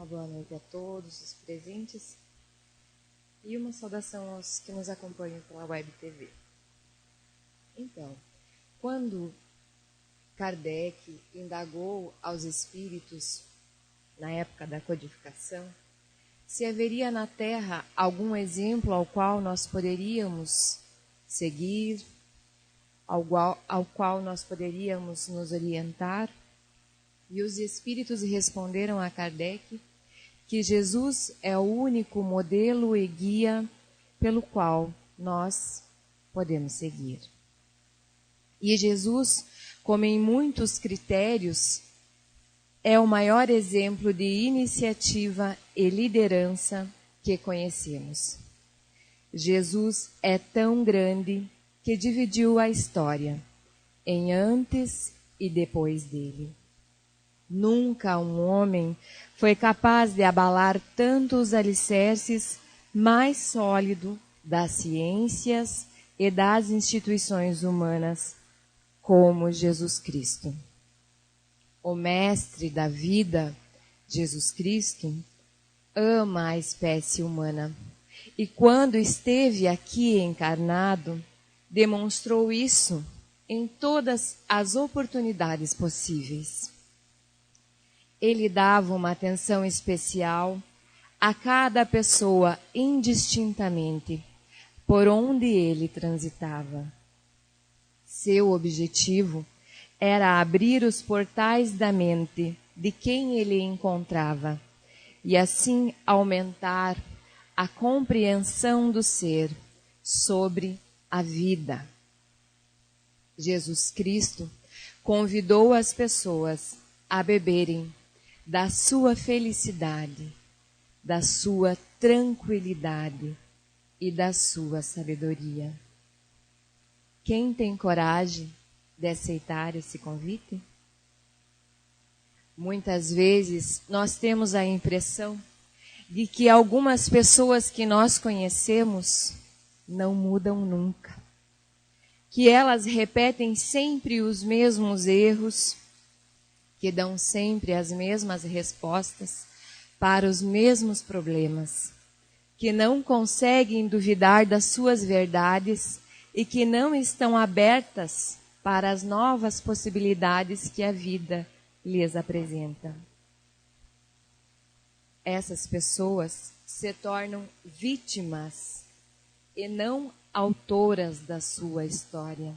Uma boa noite a todos os presentes e uma saudação aos que nos acompanham pela Web TV. Então, quando Kardec indagou aos espíritos, na época da codificação, se haveria na Terra algum exemplo ao qual nós poderíamos seguir, ao qual nós poderíamos nos orientar, e os espíritos responderam a Kardec que Jesus é o único modelo e guia pelo qual nós podemos seguir. E Jesus, como em muitos critérios, é o maior exemplo de iniciativa e liderança que conhecemos. Jesus é tão grande que dividiu a história em antes e depois dele. Nunca um homem foi capaz de abalar tanto os alicerces mais sólidos das ciências e das instituições humanas como Jesus Cristo. O Mestre da vida, Jesus Cristo, ama a espécie humana e quando esteve aqui encarnado, demonstrou isso em todas as oportunidades possíveis. Ele dava uma atenção especial a cada pessoa indistintamente, por onde ele transitava. Seu objetivo era abrir os portais da mente de quem ele encontrava e assim aumentar a compreensão do ser sobre a vida. Jesus Cristo convidou as pessoas a beberem da sua felicidade, da sua tranquilidade e da sua sabedoria. Quem tem coragem de aceitar esse convite? Muitas vezes nós temos a impressão de que algumas pessoas que nós conhecemos não mudam nunca, que elas repetem sempre os mesmos erros, que dão sempre as mesmas respostas para os mesmos problemas, que não conseguem duvidar das suas verdades e que não estão abertas para as novas possibilidades que a vida lhes apresenta. Essas pessoas se tornam vítimas e não autoras da sua história.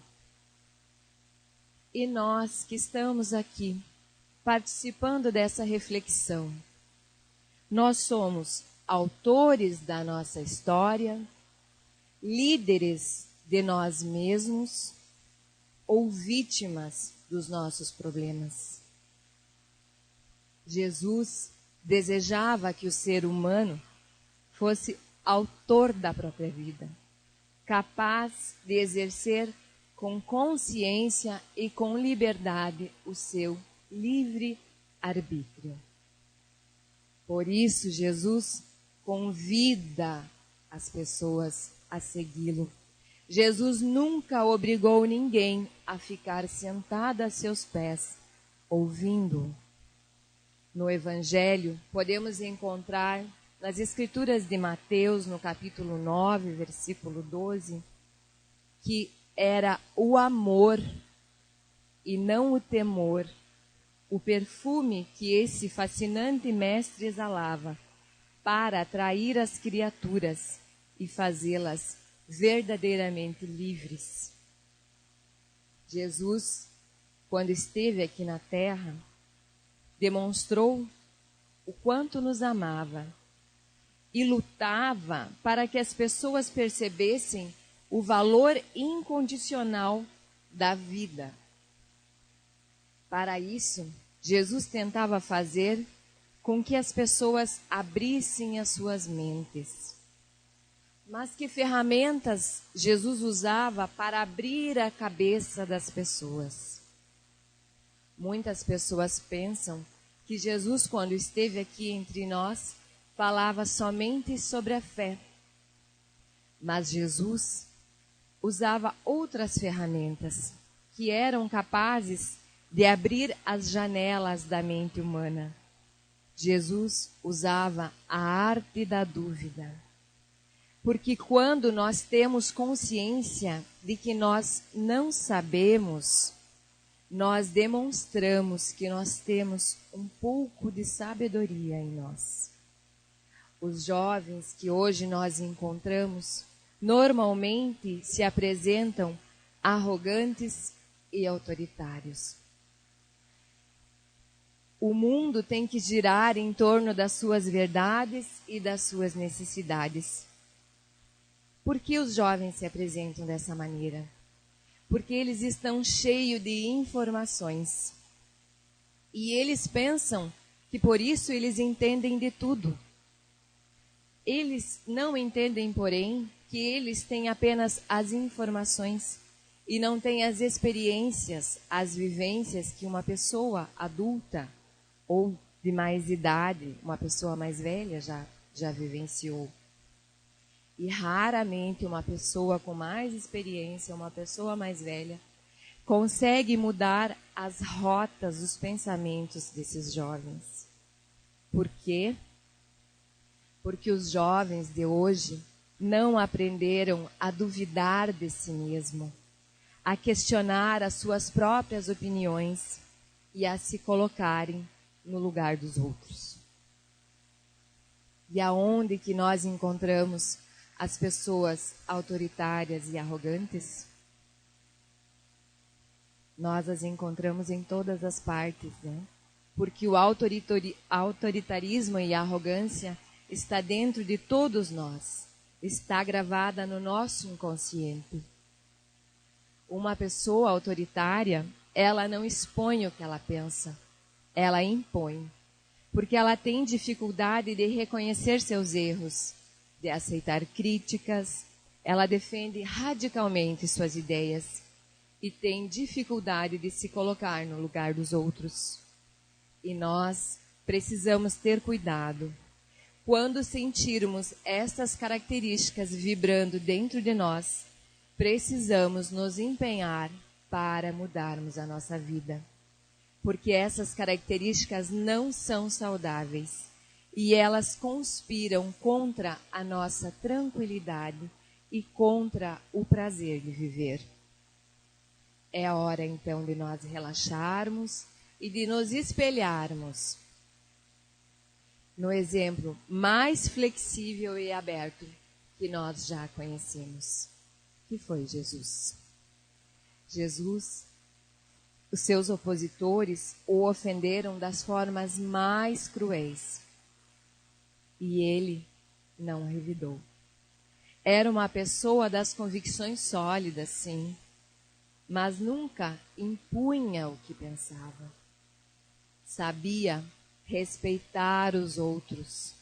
E nós que estamos aqui, participando dessa reflexão, nós somos autores da nossa história, líderes de nós mesmos ou vítimas dos nossos problemas. Jesus desejava que o ser humano fosse autor da própria vida, capaz de exercer com consciência e com liberdade o seu livre arbítrio. Por isso, Jesus convida as pessoas a segui-lo. Jesus nunca obrigou ninguém a ficar sentado a seus pés, ouvindo-o. No Evangelho, podemos encontrar nas Escrituras de Mateus, no capítulo 9, versículo 12, que era o amor e não o temor, o perfume que esse fascinante mestre exalava para atrair as criaturas e fazê-las verdadeiramente livres. Jesus, quando esteve aqui na Terra, demonstrou o quanto nos amava e lutava para que as pessoas percebessem o valor incondicional da vida. Para isso, Jesus tentava fazer com que as pessoas abrissem as suas mentes. Mas que ferramentas Jesus usava para abrir a cabeça das pessoas? Muitas pessoas pensam que Jesus, quando esteve aqui entre nós, falava somente sobre a fé. Mas Jesus usava outras ferramentas que eram capazes de abrir as janelas da mente humana. Jesus usava a arte da dúvida. Porque quando nós temos consciência de que nós não sabemos, nós demonstramos que nós temos um pouco de sabedoria em nós. Os jovens que hoje nós encontramos normalmente se apresentam arrogantes e autoritários. O mundo tem que girar em torno das suas verdades e das suas necessidades. Por que os jovens se apresentam dessa maneira? Porque eles estão cheios de informações. E eles pensam que por isso eles entendem de tudo. Eles não entendem, porém, que eles têm apenas as informações e não têm as experiências, as vivências que uma pessoa adulta ou de mais idade, uma pessoa mais velha já vivenciou. E raramente uma pessoa com mais experiência, uma pessoa mais velha, consegue mudar as rotas, os pensamentos desses jovens. Por quê? Porque os jovens de hoje não aprenderam a duvidar de si mesmo, a questionar as suas próprias opiniões e a se colocarem no lugar dos outros. E aonde que nós encontramos as pessoas autoritárias e arrogantes? Nós as encontramos em todas as partes, né? Porque o autoritarismo e a arrogância está dentro de todos nós, está gravada no nosso inconsciente. Uma pessoa autoritária, ela não expõe o que ela pensa, ela impõe, porque ela tem dificuldade de reconhecer seus erros, de aceitar críticas, ela defende radicalmente suas ideias e tem dificuldade de se colocar no lugar dos outros. E nós precisamos ter cuidado. Quando sentirmos estas características vibrando dentro de nós, precisamos nos empenhar para mudarmos a nossa vida. Porque essas características não são saudáveis e elas conspiram contra a nossa tranquilidade e contra o prazer de viver. É a hora então de nós relaxarmos e de nos espelharmos no exemplo mais flexível e aberto que nós já conhecemos, que foi Jesus. Jesus, os seus opositores o ofenderam das formas mais cruéis. E ele não revidou. Era uma pessoa das convicções sólidas, sim, mas nunca impunha o que pensava. Sabia respeitar os outros.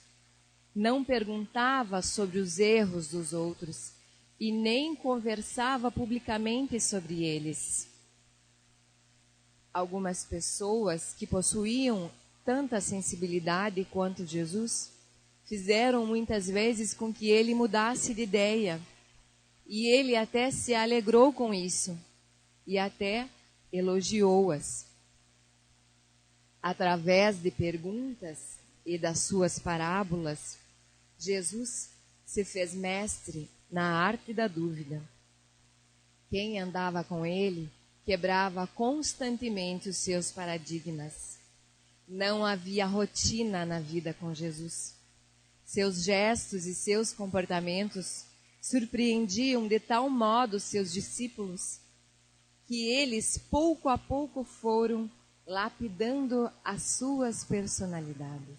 Não perguntava sobre os erros dos outros e nem conversava publicamente sobre eles. Algumas pessoas que possuíam tanta sensibilidade quanto Jesus fizeram muitas vezes com que ele mudasse de ideia. E ele até se alegrou com isso e até elogiou-as. Através de perguntas e das suas parábolas, Jesus se fez mestre na arte da dúvida. Quem andava com ele quebrava constantemente os seus paradigmas. Não havia rotina na vida com Jesus. Seus gestos e seus comportamentos surpreendiam de tal modo seus discípulos que eles pouco a pouco foram lapidando as suas personalidades.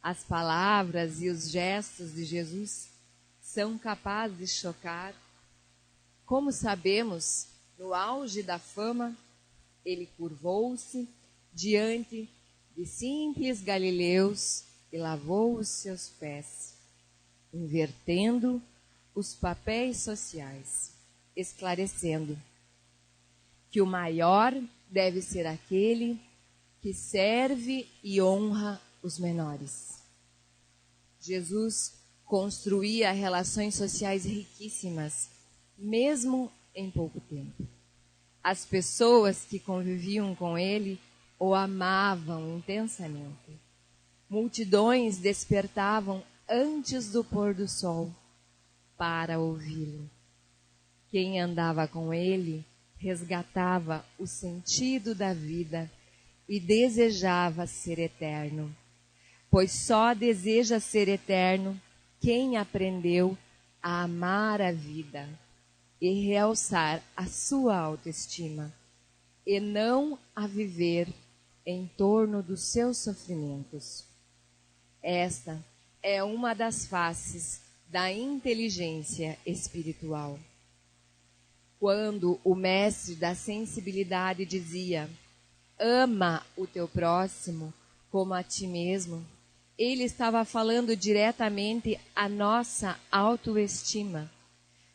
As palavras e os gestos de Jesus são capazes de chocar. Como sabemos, no auge da fama, ele curvou-se diante de simples galileus e lavou os seus pés, invertendo os papéis sociais, esclarecendo que o maior deve ser aquele que serve e honra os menores. Jesus construía relações sociais riquíssimas, mesmo em pouco tempo. As pessoas que conviviam com ele o amavam intensamente. Multidões despertavam antes do pôr do sol para ouvi-lo. Quem andava com ele resgatava o sentido da vida e desejava ser eterno, pois só deseja ser eterno quem aprendeu a amar a vida e realçar a sua autoestima, e não a viver em torno dos seus sofrimentos. Esta é uma das faces da inteligência espiritual. Quando o mestre da sensibilidade dizia: ama o teu próximo como a ti mesmo, ele estava falando diretamente à nossa autoestima.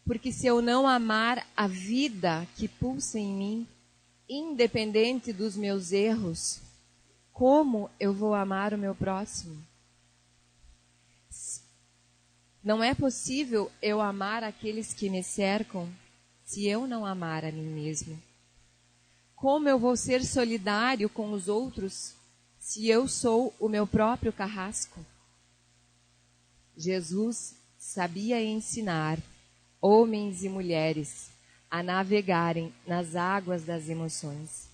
Porque se eu não amar a vida que pulsa em mim, independente dos meus erros, como eu vou amar o meu próximo? Não é possível eu amar aqueles que me cercam se eu não amar a mim mesmo. Como eu vou ser solidário com os outros se eu sou o meu próprio carrasco? Jesus sabia ensinar homens e mulheres a navegarem nas águas das emoções.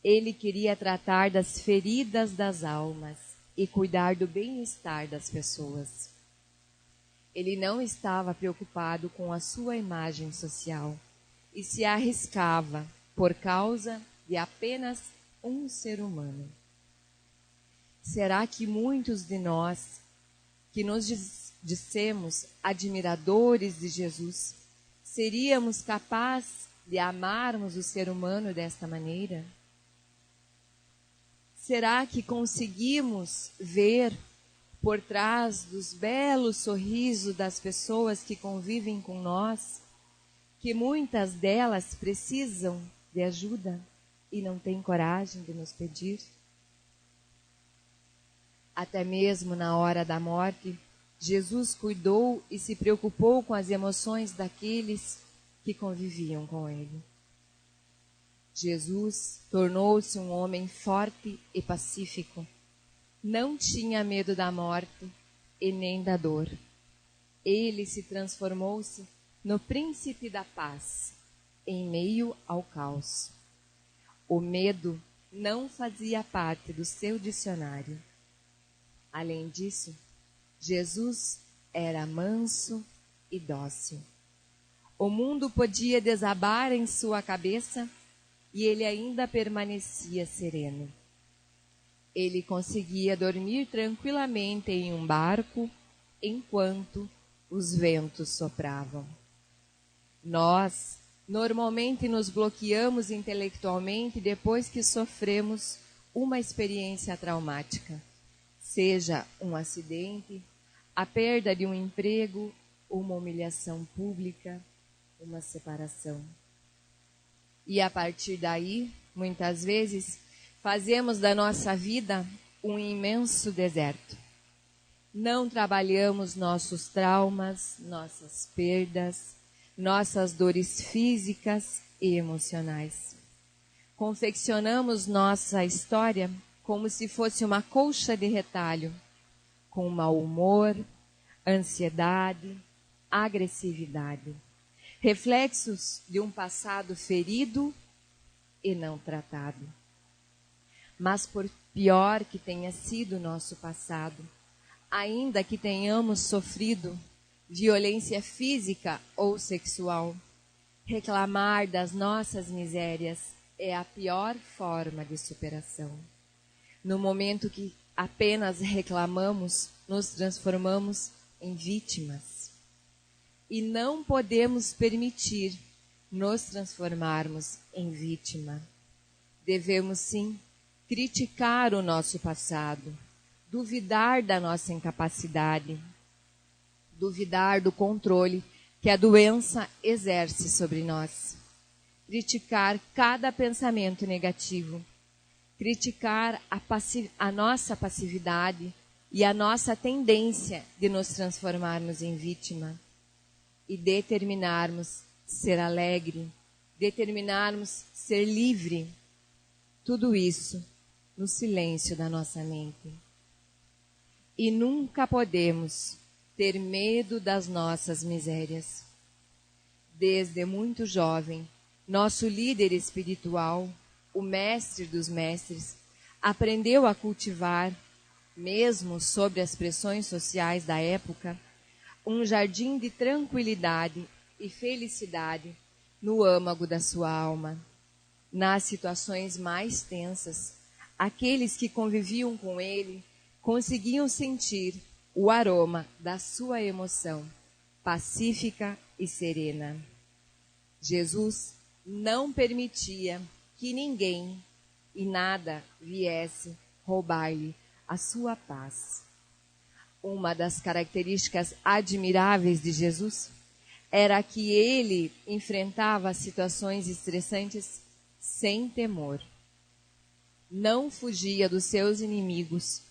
Ele queria tratar das feridas das almas e cuidar do bem-estar das pessoas. Ele não estava preocupado com a sua imagem social e se arriscava por causa de apenas um ser humano. Será que muitos de nós, que nos dissemos admiradores de Jesus, seríamos capazes de amarmos o ser humano desta maneira? Será que conseguimos ver por trás dos belos sorrisos das pessoas que convivem com nós, que muitas delas precisam de ajuda e não têm coragem de nos pedir? Até mesmo na hora da morte, Jesus cuidou e se preocupou com as emoções daqueles que conviviam com ele. Jesus tornou-se um homem forte e pacífico. Não tinha medo da morte e nem da dor. Ele se transformou-se no príncipe da paz, em meio ao caos. O medo não fazia parte do seu dicionário. Além disso, Jesus era manso e dócil. O mundo podia desabar em sua cabeça e ele ainda permanecia sereno. Ele conseguia dormir tranquilamente em um barco enquanto os ventos sopravam. Nós normalmente nos bloqueamos intelectualmente depois que sofremos uma experiência traumática, seja um acidente, a perda de um emprego, uma humilhação pública, uma separação. E a partir daí, muitas vezes, fazemos da nossa vida um imenso deserto. Não trabalhamos nossos traumas, nossas perdas, nossas dores físicas e emocionais. Confeccionamos nossa história como se fosse uma colcha de retalho, com mau humor, ansiedade, agressividade, reflexos de um passado ferido e não tratado. Mas por pior que tenha sido o nosso passado, ainda que tenhamos sofrido violência física ou sexual, reclamar das nossas misérias é a pior forma de superação. No momento que apenas reclamamos, nos transformamos em vítimas. E não podemos permitir nos transformarmos em vítima. Devemos sim criticar o nosso passado, duvidar da nossa incapacidade, duvidar do controle que a doença exerce sobre nós, criticar cada pensamento negativo, criticar a nossa passividade e a nossa tendência de nos transformarmos em vítima e determinarmos ser alegre, determinarmos ser livre. Tudo isso no silêncio da nossa mente. E nunca podemos ter medo das nossas misérias. Desde muito jovem, nosso líder espiritual, o mestre dos mestres, aprendeu a cultivar, mesmo sob as pressões sociais da época, um jardim de tranquilidade e felicidade no âmago da sua alma. Nas situações mais tensas, aqueles que conviviam com ele conseguiam sentir o aroma da sua emoção, pacífica e serena. Jesus não permitia que ninguém e nada viesse roubar-lhe a sua paz. Uma das características admiráveis de Jesus era que ele enfrentava situações estressantes sem temor. Não fugia dos seus inimigos,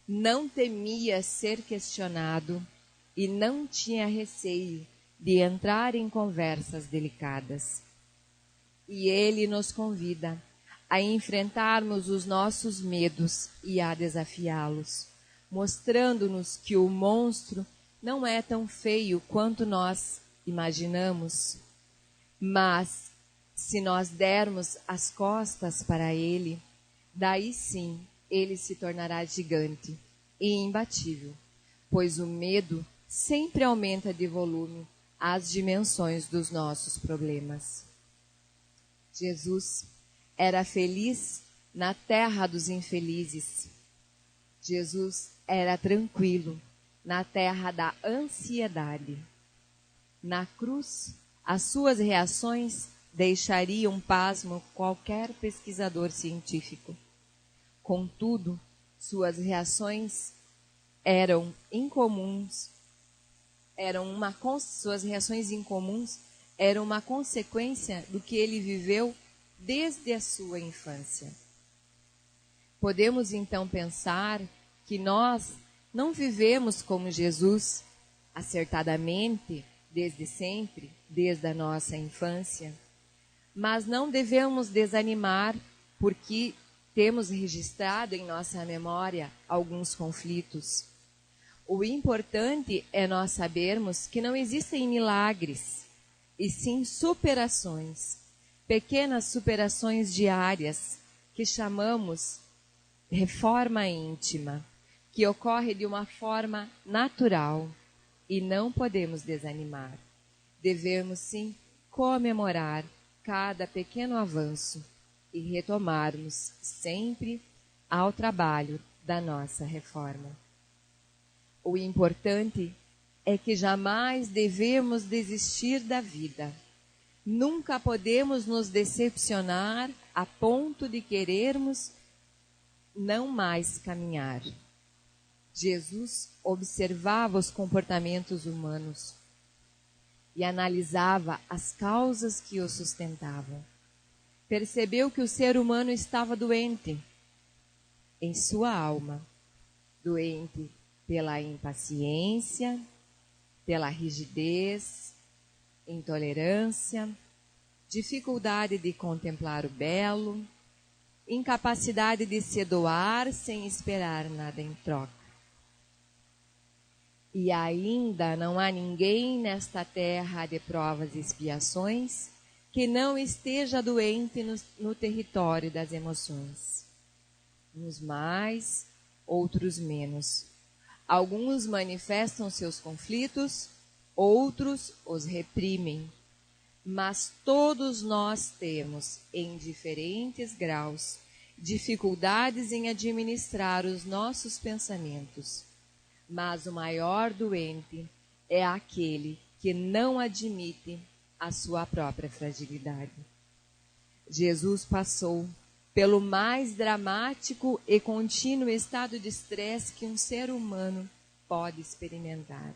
não temia ser questionado e não tinha receio de entrar em conversas delicadas. E ele nos convida a enfrentarmos os nossos medos e a desafiá-los, mostrando-nos que o monstro não é tão feio quanto nós imaginamos, mas se nós dermos as costas para ele, daí sim ele se tornará gigante e imbatível, pois o medo sempre aumenta de volume as dimensões dos nossos problemas. Jesus era feliz na terra dos infelizes. Jesus era tranquilo na terra da ansiedade. Na cruz, as suas reações deixariam pasmo qualquer pesquisador científico. Contudo, suas reações suas reações incomuns eram uma consequência do que ele viveu desde a sua infância. Podemos então pensar que nós não vivemos como Jesus acertadamente desde sempre, desde a nossa infância, mas não devemos desanimar porque temos registrado em nossa memória alguns conflitos. O importante é nós sabermos que não existem milagres, e sim superações, pequenas superações diárias, que chamamos reforma íntima, que ocorre de uma forma natural, e não podemos desanimar. Devemos sim comemorar cada pequeno avanço e retomarmos sempre ao trabalho da nossa reforma. O importante é que jamais devemos desistir da vida. Nunca podemos nos decepcionar a ponto de querermos não mais caminhar. Jesus observava os comportamentos humanos e analisava as causas que os sustentavam. Percebeu que o ser humano estava doente em sua alma, doente pela impaciência, pela rigidez, intolerância, dificuldade de contemplar o belo, incapacidade de se doar sem esperar nada em troca. E ainda não há ninguém nesta terra de provas e expiações que não esteja doente no território das emoções. Uns mais, outros menos. Alguns manifestam seus conflitos, outros os reprimem. Mas todos nós temos, em diferentes graus, dificuldades em administrar os nossos pensamentos. Mas o maior doente é aquele que não admite a sua própria fragilidade. Jesus passou pelo mais dramático e contínuo estado de estresse que um ser humano pode experimentar.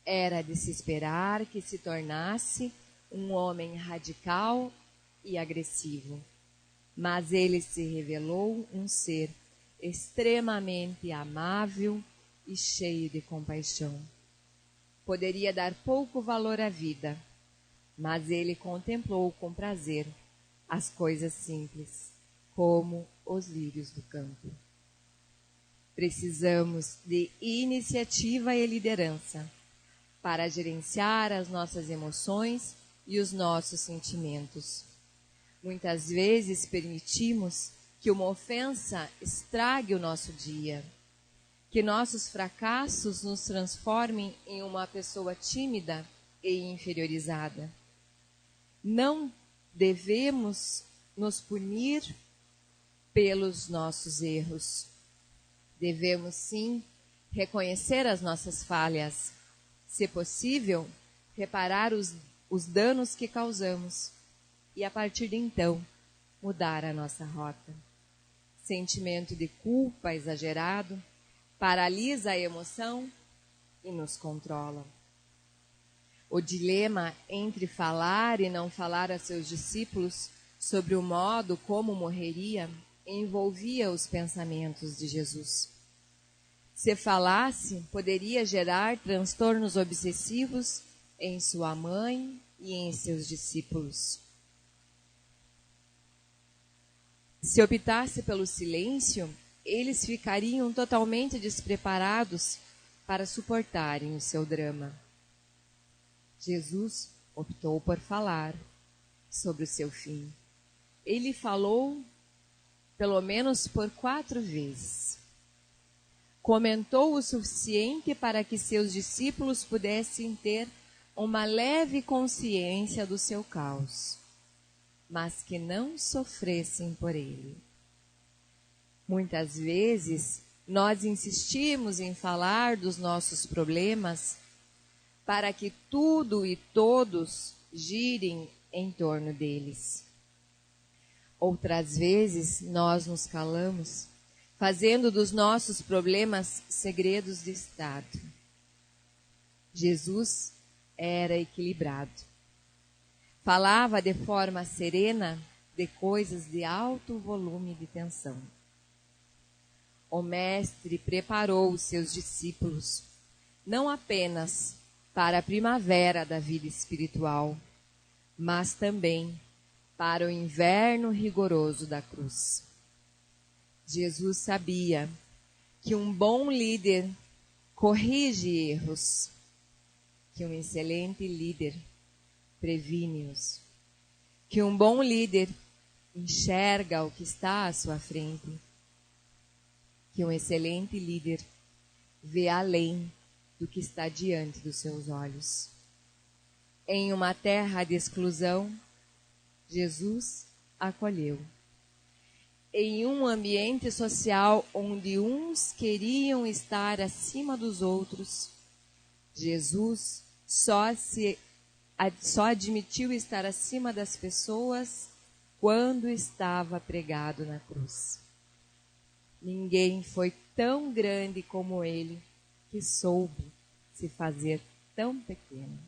Era de se esperar que se tornasse um homem radical e agressivo, mas ele se revelou um ser extremamente amável e cheio de compaixão. Poderia dar pouco valor à vida, mas ele contemplou com prazer as coisas simples, como os lírios do campo. Precisamos de iniciativa e liderança para gerenciar as nossas emoções e os nossos sentimentos. Muitas vezes permitimos que uma ofensa estrague o nosso dia, que nossos fracassos nos transformem em uma pessoa tímida e inferiorizada. Não devemos nos punir pelos nossos erros. Devemos, sim, reconhecer as nossas falhas. Se possível, reparar os danos que causamos e, a partir de então, mudar a nossa rota. Sentimento de culpa exagerado paralisa a emoção e nos controla. O dilema entre falar e não falar a seus discípulos sobre o modo como morreria envolvia os pensamentos de Jesus. Se falasse, poderia gerar transtornos obsessivos em sua mãe e em seus discípulos. Se optasse pelo silêncio, eles ficariam totalmente despreparados para suportarem o seu drama. Jesus optou por falar sobre o seu fim. Ele falou pelo menos por 4 vezes. Comentou o suficiente para que seus discípulos pudessem ter uma leve consciência do seu caos, mas que não sofressem por ele. Muitas vezes, nós insistimos em falar dos nossos problemas para que tudo e todos girem em torno deles. Outras vezes, nós nos calamos, fazendo dos nossos problemas segredos de Estado. Jesus era equilibrado. Falava de forma serena de coisas de alto volume de tensão. O Mestre preparou os seus discípulos, não apenas para a primavera da vida espiritual, mas também para o inverno rigoroso da cruz. Jesus sabia que um bom líder corrige erros, que um excelente líder previne-os, que um bom líder enxerga o que está à sua frente, que um excelente líder vê além do que está diante dos seus olhos. Em uma terra de exclusão, Jesus acolheu. Em um ambiente social onde uns queriam estar acima dos outros, Jesus só admitiu estar acima das pessoas quando estava pregado na cruz. Ninguém foi tão grande como ele, que soube se fazer tão pequeno.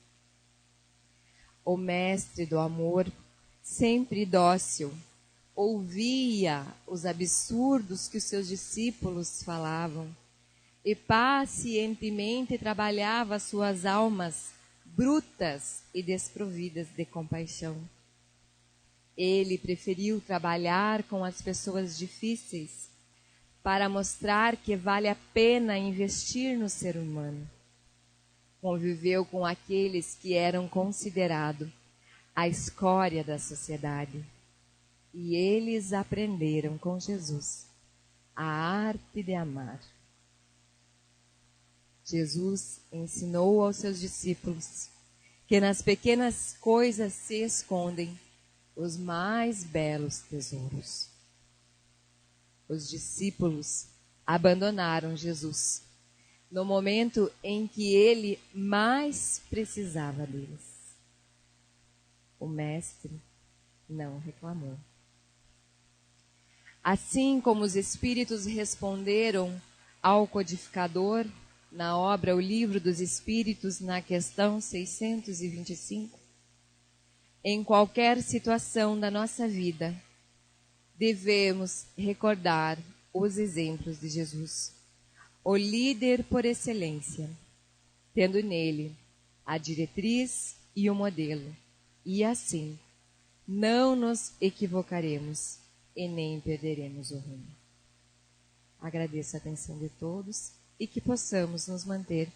O mestre do amor, sempre dócil, ouvia os absurdos que os seus discípulos falavam e pacientemente trabalhava suas almas brutas e desprovidas de compaixão. Ele preferiu trabalhar com as pessoas difíceis para mostrar que vale a pena investir no ser humano. Conviveu com aqueles que eram considerados a escória da sociedade. E eles aprenderam com Jesus a arte de amar. Jesus ensinou aos seus discípulos que nas pequenas coisas se escondem os mais belos tesouros. Os discípulos abandonaram Jesus no momento em que ele mais precisava deles. O mestre não reclamou. Assim como os espíritos responderam ao codificador na obra O Livro dos Espíritos, na questão 625, em qualquer situação da nossa vida, devemos recordar os exemplos de Jesus, o líder por excelência, tendo nele a diretriz e o modelo, e assim não nos equivocaremos e nem perderemos o rumo. Agradeço a atenção de todos e que possamos nos manter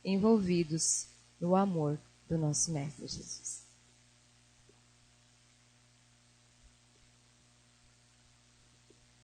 envolvidos no amor do nosso Mestre Jesus.